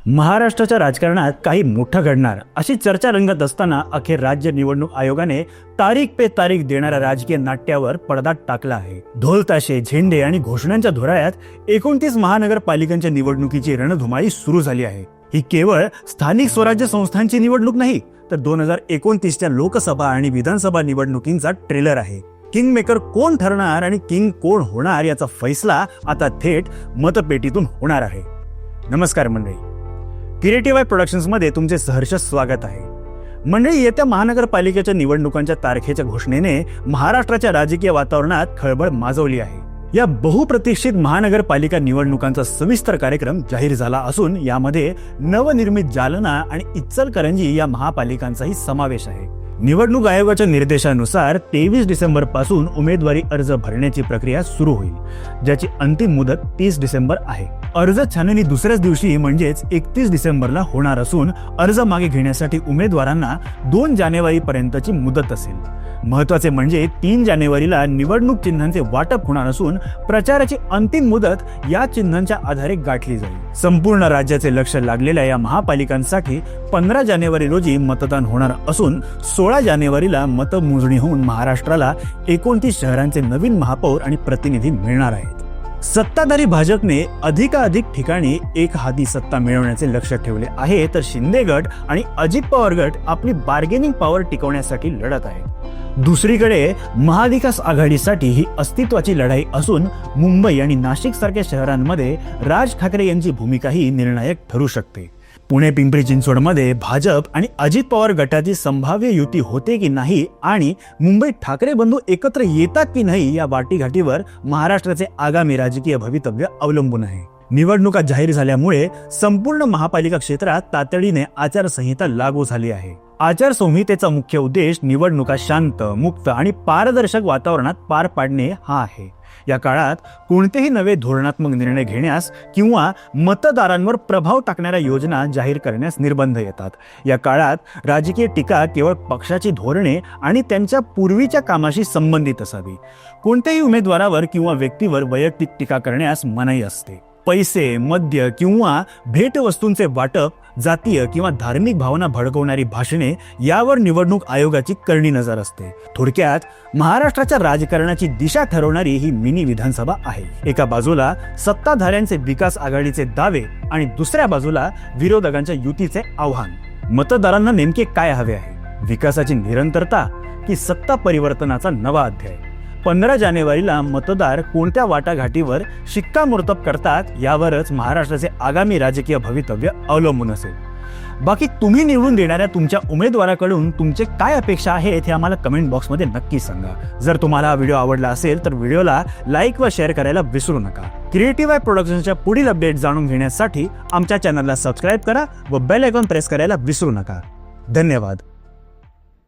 महाराष्ट्राच्या राजकारणात काही मोठं घडणार अशी चर्चा रंगत असताना अखेर राज्य निवडणूक आयोगाने तारीख पे तारीख देणाऱ्या राजकीय नाट्यावर पडदा टाकला आहे। ढोल ताशे, झेंडे आणि घोषणांच्या धुराळ्यात 29 महानगरपालिकांच्या निवडणुकीची रणधुमाळी सुरू झाली आहे। ही केवळ स्थानिक स्वराज्य संस्थांची निवडणूक नाही, तर 2029च्या लोकसभा आणि विधानसभा निवडणुकींचा ट्रेलर आहे। किंग मेकर कोण ठरणार आणि किंग कोण होणार याचा फैसला आता थेट मतपेटीतून होणार आहे। नमस्कार मंडळी, क्रिएटिव्ह प्रोडक्शन्स मध्ये तुमचे सहर्ष स्वागत आहे। मंडळी, येत्या महानगरपालिकेच्या निवडणुकांच्या तारखेच्या घोषणेने महाराष्ट्राच्या राजकीय वातावरणात खळबळ माजवली आहे। या बहुप्रतीक्षित महानगरपालिका निवडणुकांचा सविस्तर कार्यक्रम जाहीर झाला असून यामध्ये नवनिर्मित जालना आणि इचलकरंजी या महापालिकांचाही समावेश आहे। निवडणूक आयोगाच्या निर्देशानुसार 23 डिसेंबर पासून उमेदवारी अर्ज भरण्याची प्रक्रिया सुरू होईल, ज्याची अंतिम मुदत 30 डिसेंबर आहे। अर्ज छाननी दुसऱ्याच दिवशी म्हणजेच 31 डिसेंबरला होणार असून अर्ज मागे घेण्यासाठी उमेदवारांना 2 जानेवारी पर्यंतची मुदत असेल। महत्त्वाचे म्हणजे 3 जानेवारीला निवडणूक चिन्हांचे वाटप होणार असून प्रचाराची अंतिम मुदत या चिन्हांच्या आधारे गाठली जाईल। संपूर्ण राज्याचे लक्ष लागलेल्या या महापालिकांसाठी 15 जानेवारी रोजी मतदान होणार असून 16 जानेवारीला मतमोजणी होऊन महाराष्ट्राला 29 शहरांचे नवीन महापौर आणि प्रतिनिधी मिळणार आहेत। सत्ताधारी भाजपने अधिकाधिक ठिकाणी एक हाती सत्ता मिळवण्याचे लक्ष ठेवले आहे, तर शिंदे गट आणि अजित पवार गट आपली बार्गेनिंग पॉवर टिकवण्यासाठी लढत आहेत। दुसरीकडे महाविकास आघाडीसाठी ही अस्तित्वाची लढाई असून मुंबई आणि नाशिक सारख्या शहरांमध्ये राज ठाकरे यांची भूमिकाही निर्णायक ठरू शकते। पुणे पिंपरी चिंचवडमध्ये भाजप आणि अजित पवार गटाची संभाव्य युती होते की नाही आणि मुंबईत ठाकरे बंधू एकत्र येतात की नाही या वाटीघाटीवर महाराष्ट्राचे आगामी राजकीय भवितव्य अवलंबून आहे। निवडणुका जाहीर झाल्यामुळे संपूर्ण महापालिका क्षेत्रात तातडीने आचारसंहिता लागू झाली आहे। आचारसंहितेचा मुख्य उद्देश निवडणुका शांत, मुक्त आणि पारदर्शक वातावरणात पार पाडणे हा आहे। या काळात कोणतेही नवे धोरणात्मक निर्णय घेण्यास किंवा मतदारांवर प्रभाव टाकणाऱ्या योजना जाहीर करण्यास निर्बंध येतात। या काळात राजकीय टीका केवळ पक्षाची धोरणे आणि त्यांच्या पूर्वीच्या कामाशी संबंधित असावी। कोणत्याही उमेदवारावर किंवा व्यक्तीवर वैयक्तिक टीका करण्यास मनाई असते। पैसे, मद्य किंवा भेटवस्तूंचे वाटप, जातीय किंवा धार्मिक भावना भडकवणारी भाषणे यावर निवडणूक आयोगाची करणी नजर असते। थोडक्यात महाराष्ट्राच्या राजकारणाची दिशा ठरवणारी ही मिनी विधानसभा आहे। एका बाजूला सत्ताधाऱ्यांचे विकास आघाडीचे दावे आणि दुसऱ्या बाजूला विरोधकांच्या युतीचे आव्हान। मतदारांना नेमके काय हवे आहे? विकासाची निरंतरता की सत्ता परिवर्तनाचा नवा अध्याय? 15 जानेवारीला मतदार कोणत्या वाटाघाटीवर शिक्कामोर्तब करतात यावरच महाराष्ट्राचे आगामी राजकीय भवितव्य अवलंबून असेल। बाकी तुम्ही निवडून देणाऱ्या तुमच्या उमेदवाराकडून तुमचे काय अपेक्षा आहेत हे आम्हाला कमेंट बॉक्समध्ये नक्की सांगा। जर तुम्हाला हा व्हिडिओ आवडला असेल तर व्हिडिओला लाईक व शेअर करायला विसरू नका। क्रिएटिव्ह प्रोडक्शन्सच्या पुढील अपडेट जाणून घेण्यासाठी आमच्या चॅनलला सबस्क्राईब करा व बेल आयकॉन प्रेस करायला विसरू नका। धन्यवाद।